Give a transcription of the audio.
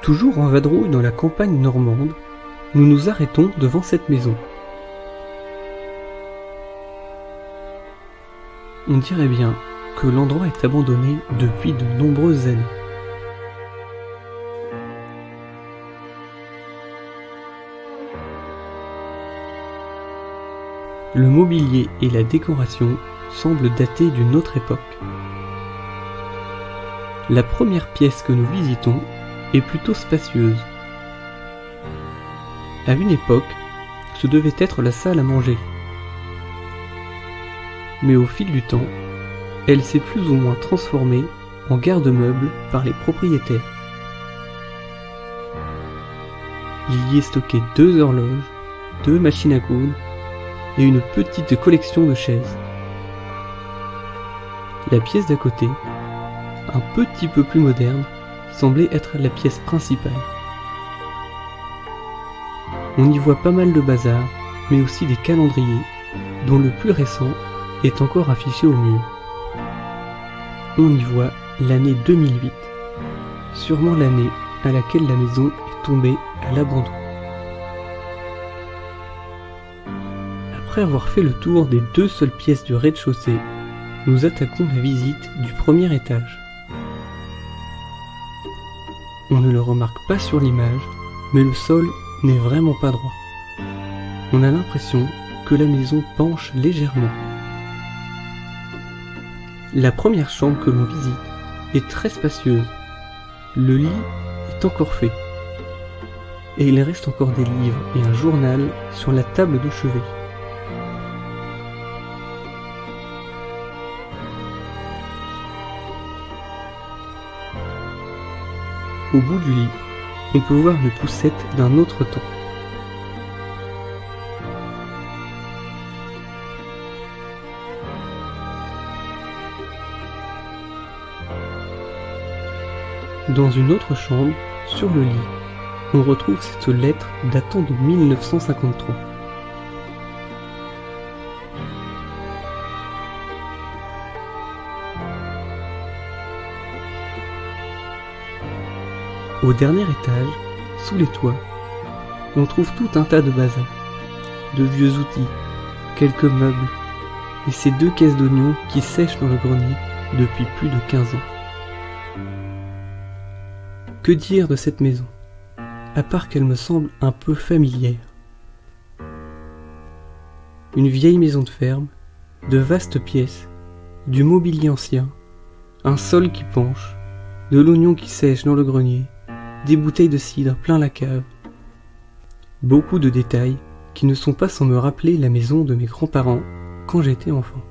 Toujours en vadrouille dans la campagne normande, nous nous arrêtons devant cette maison. On dirait bien que l'endroit est abandonné depuis de nombreuses années. Le mobilier et la décoration semblent dater d'une autre époque. La première pièce que nous visitons est plutôt spacieuse. À une époque, ce devait être la salle à manger. Mais au fil du temps, elle s'est plus ou moins transformée en garde-meuble par les propriétaires. Il y est stocké 2 horloges, 2 machines à coudre et une petite collection de chaises. La pièce d'à côté, un petit peu plus moderne, semblait être la pièce principale. On y voit pas mal de bazar, mais aussi des calendriers, dont le plus récent est encore affiché au mur. On y voit l'année 2008, sûrement l'année à laquelle la maison est tombée à l'abandon. Après avoir fait le tour des 2 seules pièces du rez-de-chaussée, nous attaquons la visite du premier étage. On ne le remarque pas sur l'image, mais le sol n'est vraiment pas droit. On a l'impression que la maison penche légèrement. La première chambre que l'on visite est très spacieuse. Le lit est encore fait. Et il reste encore des livres et un journal sur la table de chevet. Au bout du lit, on peut voir une poussette d'un autre temps. Dans une autre chambre, sur le lit, on retrouve cette lettre datant de 1953. Au dernier étage, sous les toits, on trouve tout un tas de bazar, de vieux outils, quelques meubles, et ces 2 caisses d'oignons qui sèchent dans le grenier depuis plus de 15 ans. Que dire de cette maison, à part qu'elle me semble un peu familière. Une vieille maison de ferme, de vastes pièces, du mobilier ancien, un sol qui penche, de l'oignon qui sèche dans le grenier, des bouteilles de cidre plein la cave. Beaucoup de détails qui ne sont pas sans me rappeler la maison de mes grands-parents quand j'étais enfant.